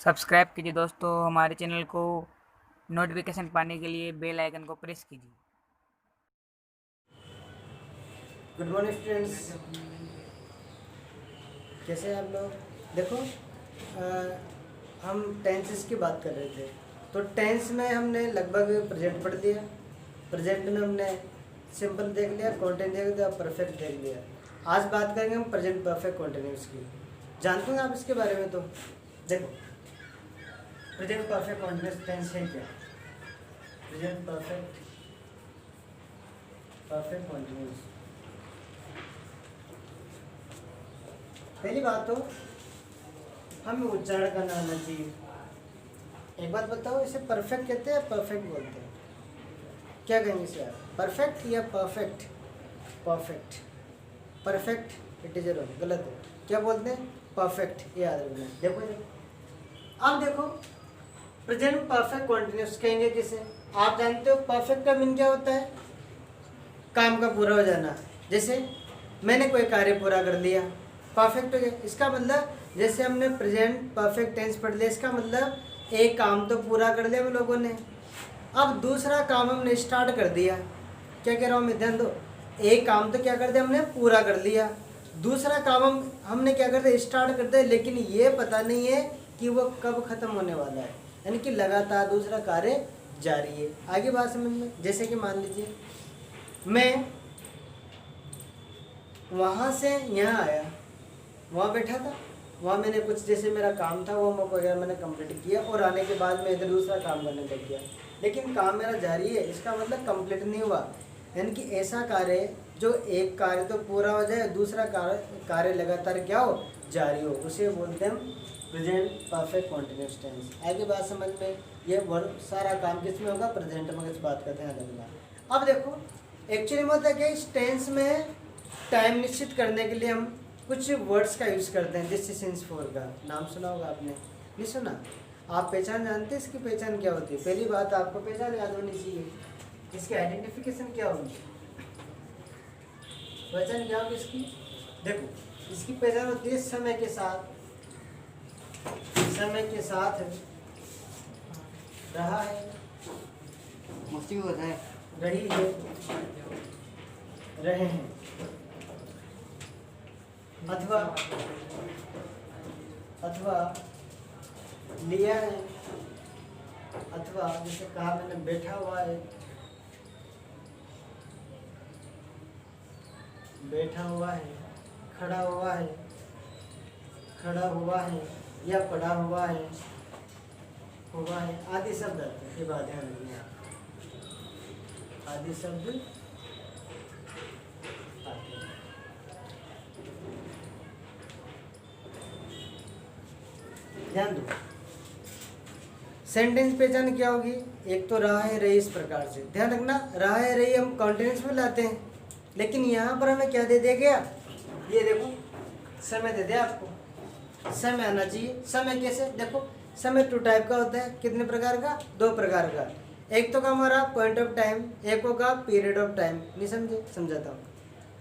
Subscribe कीजिए दोस्तों हमारे चैनल को। नोटिफिकेशन पाने के लिए बेल आइकन को प्रेस कीजिए। गुड मॉर्निंग स्टूडेंट्स, कैसे हैं आप लोग। देखो हम टेंसेस की बात कर रहे थे। तो टेंस में हमने लगभग प्रेजेंट पढ़ लिया। प्रेजेंट में हमने सिंपल देख लिया, कॉन्टिन्यूस देख लिया, परफेक्ट देख लिया। आज बात करेंगे हम प्रेजेंट परफेक्ट कॉन्टिन्यूस की। जानते हो आप इसके बारे में? तो देखो, प्रेजेंट परफेक्ट कॉन्टिन्यूस टेंस है क्या? Present perfect continuous. पहली बात तो हमें उच्चारण करना आना चाहिए। एक बात बताओ, इसे परफेक्ट कहते हैं, परफेक्ट बोलते हैं? क्या कहेंगे इसे आप? परफेक्ट या perfect? Perfect. Perfect it is wrong, गलत है। क्या बोलते हैं? परफेक्ट। ये याद रखना। देखो अब देखो, प्रेजेंट परफेक्ट कॉन्टिन्यूस कहेंगे किसे? आप जानते हो परफेक्ट का मीन क्या होता है? काम का पूरा हो जाना। जैसे मैंने कोई कार्य पूरा कर लिया, परफेक्ट हो गया। इसका मतलब जैसे हमने प्रेजेंट परफेक्ट टेंस पढ़ लिया, इसका मतलब एक काम तो पूरा कर लिया हम लोगों ने। अब दूसरा काम हमने स्टार्ट कर दिया। क्या कह रहा हूँ मैं, ध्यान दो। एक काम तो क्या कर दिया हमने, पूरा कर लिया। दूसरा काम हमने क्या कर दिया, स्टार्ट कर दिया, लेकिन ये पता नहीं है कि वो कब खत्म होने वाला है। यानी कि लगातार दूसरा कार्य जारी है। आगे बात समझ में। जैसे कि मान लीजिए मैं वहाँ से यहाँ आया, वहाँ बैठा था, वहाँ मैंने कुछ जैसे मेरा काम था वो वगैरह मैंने कंप्लीट किया, और आने के बाद मैं इधर दूसरा काम करने लग गया। लेकिन काम मेरा जारी है, इसका मतलब कंप्लीट नहीं हुआ। यानी कि ऐसा कार्य जो एक कार्य तो पूरा हो जाए, दूसरा कार्य लगातार क्या हो, जारी हो, उसे बोलते हैं प्रेजेंट परफेक्ट कॉन्टिन्यूस टेंस। आगे बात समझ में। ये वर्ब सारा काम किस में होगा? प्रेजेंट में। किस बात का ध्यान रखना। अब देखो एक्चुअली में होता है कि इस टेंस में टाइम निश्चित करने के लिए हम कुछ वर्ड्स का यूज़ करते हैं। दिस सिंस फोर का नाम सुना होगा आपने? नहीं सुना? आप पहचान जानते हैं इसकी? पहचान क्या होती है? पहली बात आपको पहचान याद होनी चाहिए। इसकी आइडेंटिफिकेशन क्या होगी? पहचान क्या होगी इसकी? देखो, इसकी पहचान होती है समय के साथ रहा है, मस्ती हो रहा है। रही है, रहे हैं, अथवा लिया है, अथवा जैसे कहा मैंने बैठा हुआ है, खड़ा हुआ है, या पड़ा हुआ है, आदि शब्द आते हैं। ये बात ध्यान रखिए आप, आदि शब्द आते हैं। ध्यान दो, सेंटेंस पहचान क्या होगी? एक तो रहा है, रही, इस प्रकार से ध्यान रखना। रहा है, रही हम कॉन्टिन्यूस में लाते हैं, लेकिन यहाँ पर हमें क्या दे दिया गया? ये देखो, समय दे दिया आपको। समय आना चाहिए। समय कैसे? देखो, समय टू टाइप का होता है। कितने प्रकार का? दो प्रकार का। एक तो का हमारा पॉइंट ऑफ टाइम, एक होगा पीरियड ऑफ टाइम। नहीं समझे? समझाता हूँ।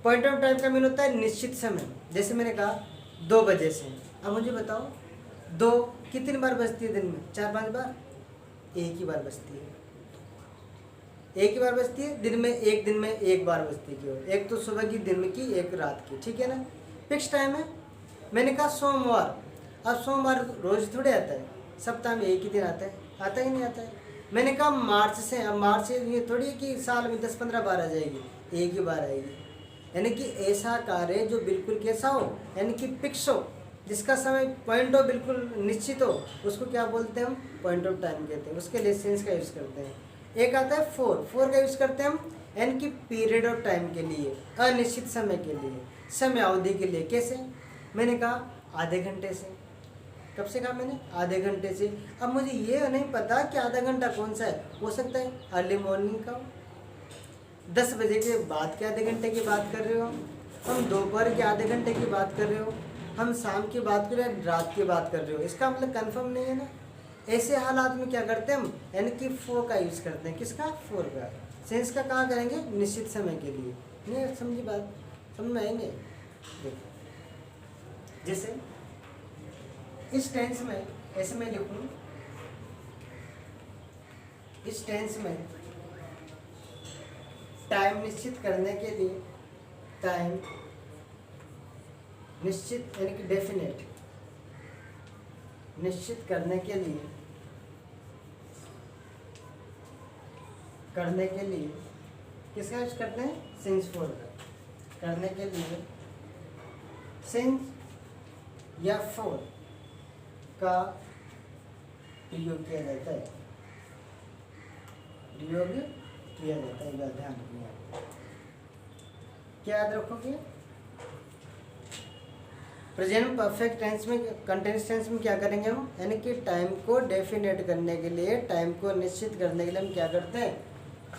पॉइंट ऑफ टाइम का मीन होता है निश्चित समय। जैसे मैंने कहा 2 बजे से। अब मुझे बताओ, 2 कितनी बार बजती है दिन में? 4-5 बार? एक ही बार बजती है। एक ही बार बजती है दिन में। एक दिन में एक बार बजती है। एक तो सुबह की, दिन में की, एक रात की। ठीक है ना? फिक्स टाइम है। मैंने कहा सोमवार। अब सोमवार रोज थोड़े आता है, सप्ताह में एक ही दिन आता है। आता ही नहीं आता है। मैंने कहा मार्च से। अब मार्च से ये थोड़ी है कि साल में 10-15 बार आ जाएगी, एक ही बार आएगी। यानी कि ऐसा कार्य जो बिल्कुल कैसा हो, यानी कि फिक्स हो, जिसका समय पॉइंट हो, बिल्कुल निश्चित हो, उसको क्या बोलते हैं हम? पॉइंट ऑफ टाइम कहते हैं। उसके लिए सेंस का यूज़ करते हैं। एक आता है फोर का यूज़ करते हैं हम, यानी कि पीरियड ऑफ टाइम के लिए, अनिश्चित समय के लिए, समय अवधि के लिए। कैसे? मैंने कहा आधे घंटे से। कब से कहा मैंने? आधे घंटे से। अब मुझे ये नहीं पता कि आधा घंटा कौन सा है। हो सकता है अर्ली मॉर्निंग का, 10 बजे के बाद के आधे घंटे की बात कर रहे हो, हम दोपहर के आधे घंटे की बात कर रहे हो, हम शाम की बात कर रहे हो, रात की बात कर रहे हो। इसका मतलब कंफर्म नहीं है ना। ऐसे हालात में क्या करते हैं हम? यानी कि फोर का यूज़ करते हैं। किसका? फोर का। सेंस का कहाँ करेंगे? निश्चित समय के लिए। नहीं समझी बात? समझ में आएंगे? देखो, जैसे इस टेंस में ऐसे मैं लिखूँ, इस टेंस में टाइम निश्चित करने के लिए, टाइम निश्चित यानी कि डेफिनेट, निश्चित करने के लिए किसका यूज करते हैं? सिंस फोर का। करने के लिए सिंस या फोर का प्रयोग किया जाता है, प्रयोग किया जाता है। बात ध्यान रखिए, आप क्या याद रखोगे? प्रेजेंट परफेक्ट टेंस में, कंटिन्यूअस टेंस में क्या करेंगे हम? यानी कि टाइम को डेफिनेट करने के लिए, टाइम को निश्चित करने के लिए हम क्या करते हैं?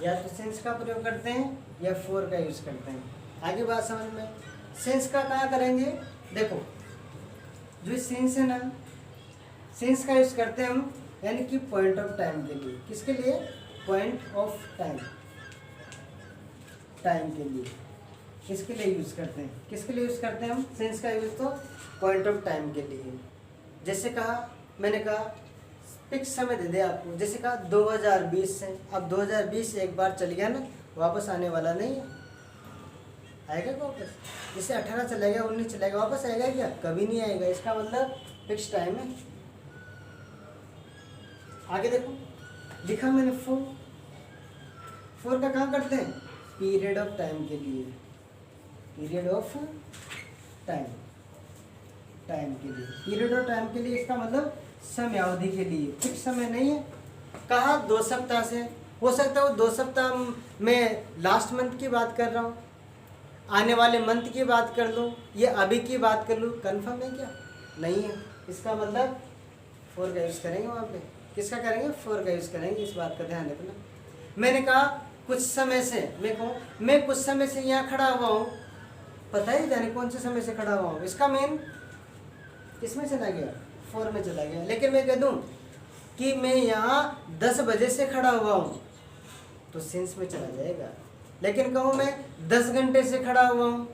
या तो सिंस का प्रयोग करते हैं या फोर का यूज करते हैं। आगे बात समझ में। सिंस का कहाँ करेंगे? देखो, जो सिंस है ना, सिंस का यूज करते हैं हम यानी कि पॉइंट ऑफ टाइम के लिए। किसके लिए? पॉइंट ऑफ टाइम, टाइम के लिए। किसके लिए यूज करते हैं? किसके लिए यूज करते हैं हम सिंस का यूज? तो पॉइंट ऑफ टाइम के लिए। जैसे कहा, मैंने कहा फिक्स समय दे दे आपको, जैसे कहा 2020 से। अब 2020 एक बार चल गया ना, वापस आने वाला नहीं है। आएगा क्या वापस? जैसे 18 चला गया, 19 चला गया, वापस आएगा क्या? कभी नहीं आएगा। इसका मतलब फिक्स टाइम है। आगे देखो, लिखा मैंने फोर। फोर का कहाँ करते हैं? पीरियड ऑफ टाइम के लिए, पीरियड ऑफ टाइम, टाइम के लिए, पीरियड ऑफ टाइम के लिए। इसका मतलब समय अवधि के लिए, फिक्स समय नहीं है। कहा 2 सप्ताह से, हो सकता है वो 2 सप्ताह में लास्ट मंथ की बात कर रहा हूँ, आने वाले मंथ की बात कर लूँ, ये अभी की बात कर लूँ, कंफर्म है क्या? नहीं है। इसका मतलब फोर का यूज़ करेंगे वहाँ पे। किसका करेंगे? फोर का यूज़ करेंगे। इस बात का ध्यान रखना। मैंने कहा कुछ समय से, मैं कहूँ मैं कुछ समय से यहाँ खड़ा हुआ हूँ, पता ही जाने कौन से समय से खड़ा हुआ हूँ। इसका मेन किसमें चला गया? फोर में चला गया। लेकिन मैं कह दूं कि मैं यहाँ 10 बजे से खड़ा हुआ हूँ, तो सिंस में चला जाएगा। लेकिन कहूँ मैं 10 घंटे से खड़ा हुआ हूँ,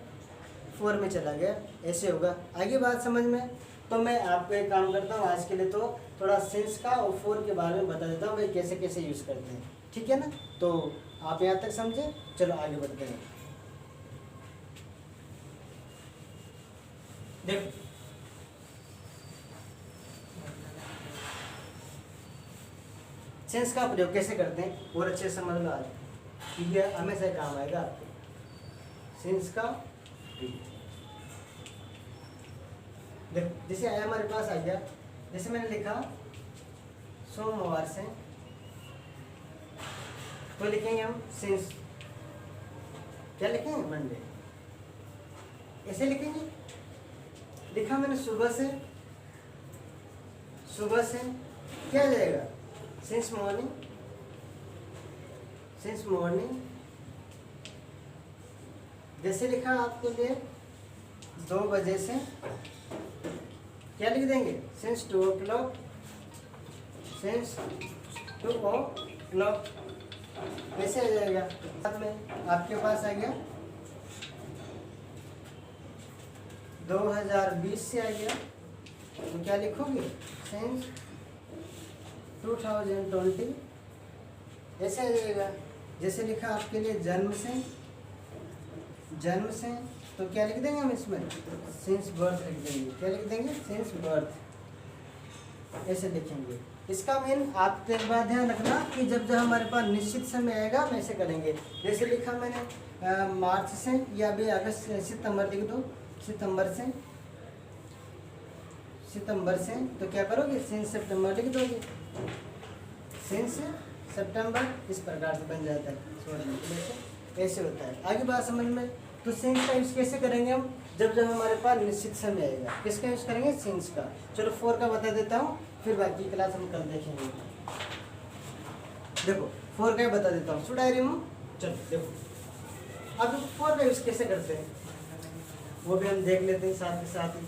फोर में चला गया। ऐसे होगा। आगे बात समझ में। तो मैं आपको एक काम करता हूँ, आज के लिए तो थोड़ा सिंस का और फोर के बारे में बता देता हूँ, भाई कैसे कैसे यूज़ करते हैं। ठीक है ना? तो आप यहाँ तक समझे। चलो आगे बढ़ते हैं। देखो, सेंस का प्रयोग कैसे करते हैं और अच्छे से समझ लो आज, क्योंकि हमेशा काम आएगा आपको। सेंस का देखो, जैसे आया हमारे पास आ गया, जैसे मैंने लिखा सोमवार से, तो लिखेंगे हम सेंस। क्या लिखेंगे? मंडे। ऐसे लिखेंगे। लिखा मैंने सुबह से, सुबह से क्या आ जाएगा? Since morning, since morning. जैसे लिखा आपके लिए 2 बजे से, क्या लिख देंगे? Since 2 o'clock, since 2 o'clock। कैसे आ जाएगा? साथ में आपके पास आ गया 2020 से आ गया, तो क्या लिखोगे? सिंस 2020। ऐसे आ जाएगा। जैसे लिखा आपके लिए जन्म से, जन्म से, तो क्या लिख देंगे हम इसमें? सिंस बर्थ लिख देंगे। क्या लिख देंगे? Since birth. ऐसे लिखेंगे। इसका मेन आप एक बात ध्यान रखना कि जब हमारे पास निश्चित समय आएगा हम ऐसे करेंगे। जैसे लिखा मैंने मार्च से, या अभी अगस्त, सितंबर लिख दो, सितंबर से, सितंबर से, तो क्या करोगे? सिंस सितंबर लिख दोगे, सिंस सितंबर। इस प्रकार से बन जाता है। ऐसे होता है। आगे बात समझ में। तो सिंस का यूज कैसे करेंगे हम? जब हमारे पास निश्चित समय आएगा। किसका यूज करेंगे? सिंस का। चलो फोर का बता देता हूँ, फिर बाकी क्लास हम कल देखेंगे। देखो फोर का ही बता देता हूँ, डायरी में। चलो देखो, अब फोर का यूज कैसे करते हैं वो भी हम देख लेते हैं साथ के साथ ही।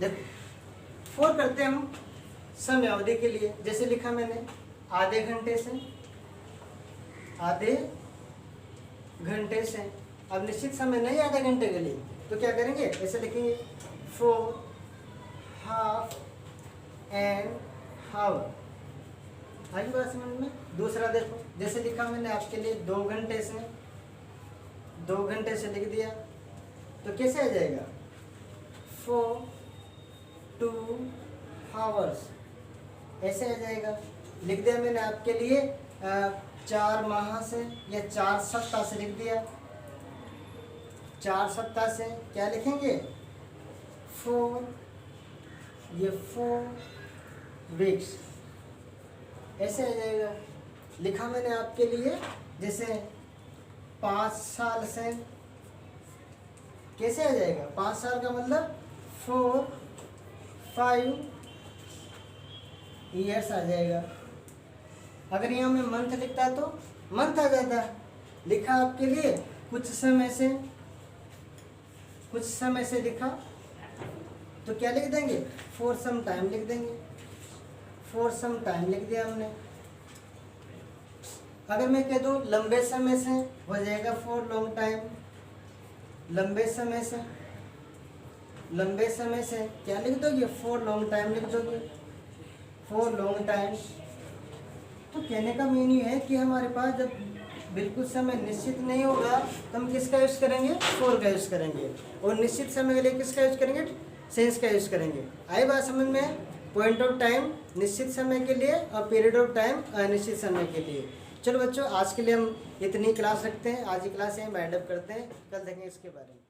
देखो, फोर करते हैं हम समय अवधि के लिए। जैसे लिखा मैंने आधे घंटे से, आधे घंटे से। अब निश्चित समय नहीं आधे घंटे के लिए, तो क्या करेंगे, ऐसे लिखेंगे 4 हाफ एन हावर। आई बात समझ में। दूसरा देखो, जैसे लिखा मैंने आपके लिए 2 घंटे से लिख दिया, तो कैसे आ जाएगा 4 2 हावर्स, ऐसे आ जाएगा। लिख दिया मैंने आपके लिए 4 माह से या 4 सप्ताह से लिख दिया। 4 सप्ताह से क्या लिखेंगे 4 वीक्स, ऐसे आ जाएगा। लिखा मैंने आपके लिए जैसे 5 साल से, कैसे आ जाएगा 5 साल का मतलब 5 ईयर्स आ जाएगा। अगर यहाँ में मंथ लिखता तो मंथ आ जाता। लिखा आपके लिए कुछ समय से लिखा, तो क्या लिख देंगे फॉर सम टाइम लिख देंगे। फॉर सम टाइम लिख दिया हमने। अगर मैं कह दूँ लंबे समय से, हो जाएगा फॉर लॉन्ग टाइम। लंबे समय से क्या लिख दोगे फॉर लॉन्ग टाइम लिख दोगे, फॉर लॉन्ग टाइम। तो कहने का मीनिंग है कि हमारे पास जब बिल्कुल समय निश्चित नहीं होगा तो हम किसका यूज़ करेंगे, फॉर का यूज़ करेंगे, और निश्चित समय के लिए किसका यूज़ करेंगे, सेंस का यूज़ करेंगे। आई बात समझ में। पॉइंट ऑफ टाइम निश्चित समय के लिए और पीरियड ऑफ टाइम अनिश्चित समय के लिए। चलो बच्चों, आज के लिए हम इतनी क्लास रखते हैं। आज की क्लास यहीं वाइंड अप करते हैं, कल देखेंगे इसके बारे में।